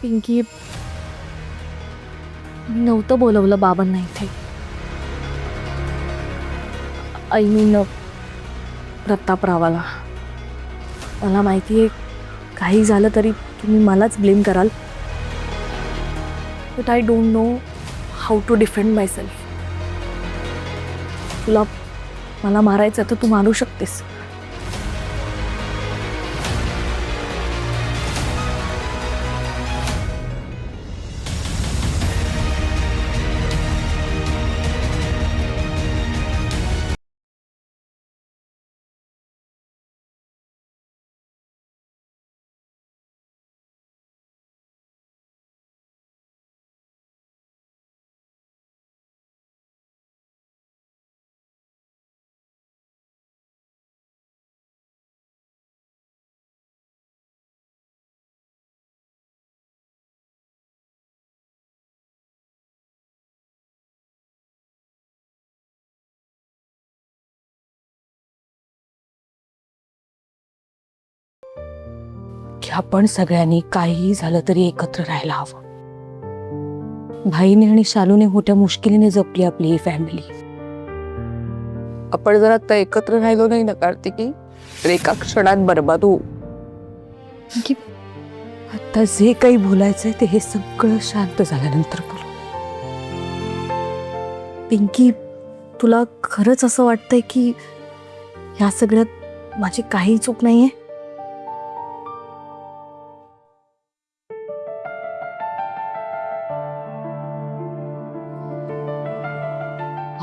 पिंकी, मी नव्हतं बोलवलं बाबांना इथे. I mean प्रतापरावाला. मला माहिती आहे काही झालं तरी तुम्ही मलाच ब्लेम कराल, but I don't know how to defend myself. तुला मला मारायचं तर तू मारू शकतेस. की आपण सगळ्यांनी काहीही झालं तरी एकत्र राहायला हवं. भाईने आणि शालूने मोठ्या मुश्किलीने जपली आपली ही फॅमिली. आपण जर आता एकत्र राहिलो नाही ना कार्तिकी, तर एका क्षणात बरबाद होऊ. की आता जे काही बोलायचंय ते हे सगळं शांत झाल्यानंतर बोलू. पिंकी, तुला खरंच असं वाटतंय की ह्या सगळ्यात माझी काही चूक नाहीये?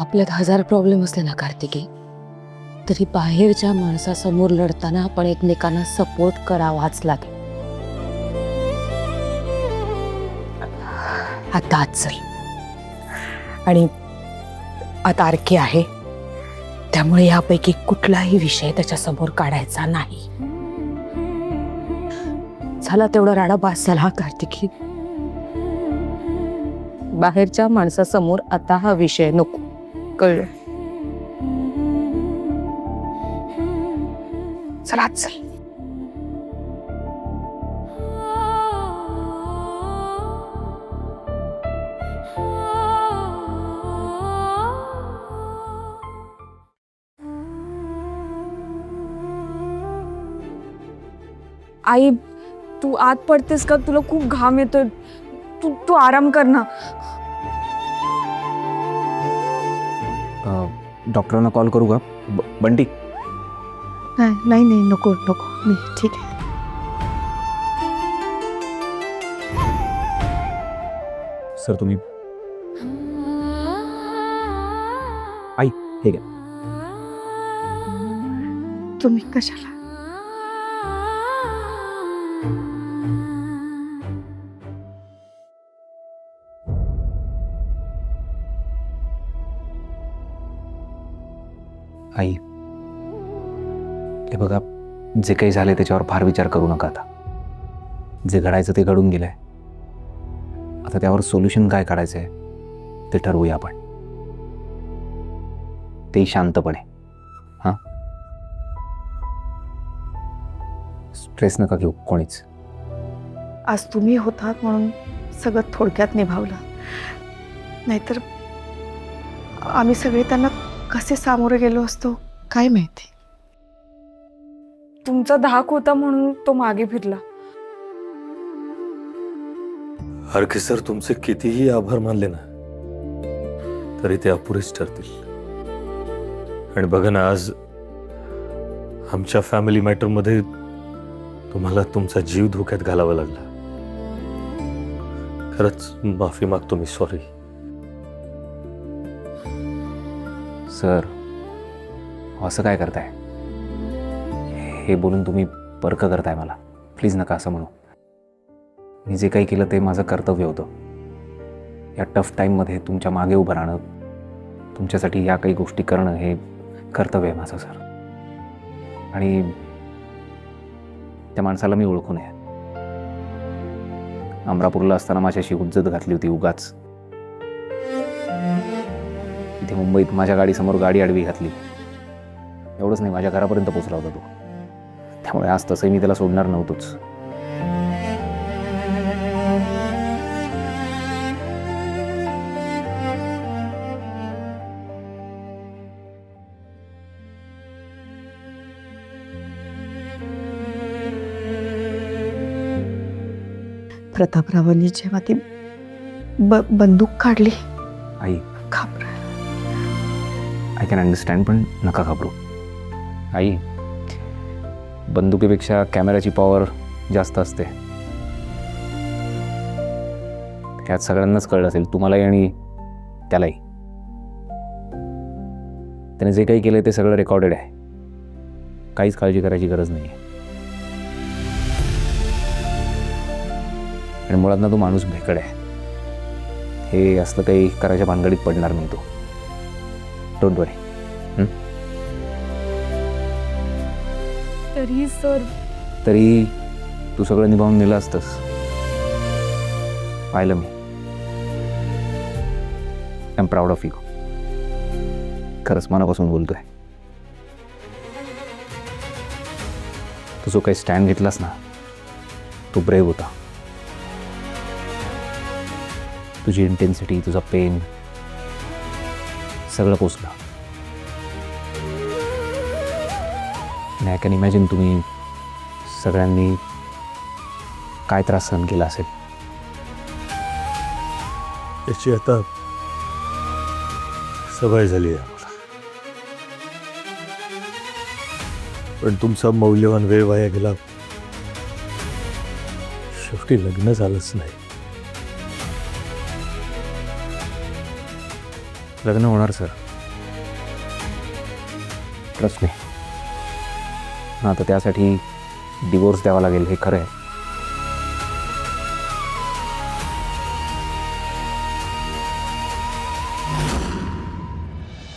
आपल्यात 1000 प्रॉब्लेम असले ना कार्तिकी, तरी बाहेरच्या माणसासमोर लढताना आपण एकमेकांना सपोर्ट करावाच लागेल. आता आज चल. आणि आता आरके आहे, त्यामुळे यापैकी कुठलाही विषय त्याच्यासमोर काढायचा नाही. झाला तेवढा राडा बास झाला कार्तिकी. बाहेरच्या माणसासमोर आता हा विषय नको. कळलं? चला चल. आई, तू आत पडतेस का? तुला खूप घाम येतोय. तू तू आराम कर ना. डॉक्टरांना कॉल करू का? बंटी, नाही नाही, नको नको, मी ठीक आहे. सर तुम्ही. आई हे घ्या. तुम्ही कशाला? आई हे बघा, जे काही झाले त्याच्यावर फार विचार करू नका. आता जे घडायचं ते घडून गेलंय. आता त्यावर सोल्युशन काय काढायचंय ते ठरवूया आपण, तेही शांतपणे. हां, स्ट्रेस नका घेऊ कोणीच. आज तुम्ही होतात म्हणून सगळं थोडक्यात निभावलं, नाहीतर आम्ही सगळे त्यांना कसे सामोरे गेलो असतो काय माहिती. तुमचा धाक होता म्हणून तो मागे फिरला. आरके सर, तुमचे कितीही आभार मानले ना तरी ते अपुरेच ठरतील. आणि बघा ना, आज आमच्या फॅमिली मॅटर मध्ये तुम्हाला तुमचा जीव धोक्यात घालावा लागला. खरंच माफी मागतो मी. सॉरी सर, असं काय करताय? हे बोलून तुम्ही पर्क करताय मला. प्लीज नका असं म्हणू. मी जे काही केलं ते माझं कर्तव्य होतं. या टफ टाईममध्ये तुमच्या मागे उभं राहणं, तुमच्यासाठी या काही गोष्टी करणं हे कर्तव्य आहे माझं सर. आणि त्या माणसाला मी ओळखून आहे. अमरापूरला असताना माझ्याशी हुज्जत घातली होती उगाच. इथे मुंबईत माझ्या गाडीसमोर गाडी आडवी घातली. एवढंच नाही, माझ्या घरापर्यंत पोहोचला होता तो. त्यामुळे आज तसंही मी त्याला सोडणार नव्हतोच. प्रतापरावांनी जेव्हा ती बंदूक काढली आई घाबरले. आय कॅन अंडरस्टँड, पण नका घाबरू. आई, बंदुकीपेक्षा कॅमेऱ्याची पॉवर जास्त असते. ह्यात सगळ्यांनाच कळलं असेल, तुम्हालाही आणि त्यालाही. त्याने जे काही केलं ते सगळं रेकॉर्डेड आहे. काहीच काळजी करायची गरज नाही आहे. आणि मुळात ना तो माणूस भेकड आहे. हे असलं काही करायच्या भानगडीत पडणार नाही तो. Don't worry. तरी सर तरी तू सगळं निभावून नेलं असतंस. पाहिलं मी. I am proud of you. खरंच मनापासून बोलतोय. तू जो काही स्टँड घेतलास ना, तो ब्रेव होता. तुझी इंटेन्सिटी, तुझा पेन सगळं पोचलं. आणि आय कॅन इमॅजिन तुम्ही सगळ्यांनी काय त्रास सहन केला असेल. त्याची आता सवय झाली आहे आम्हाला. पण तुमचा मौल्यवान वेळ वाया गेला. शेवटी लग्न झालंच नाही. लग्न होणार सर, ट्रस्ट मी. आता त्यासाठी डिवोर्स द्यावा लागेल हे खरं आहे.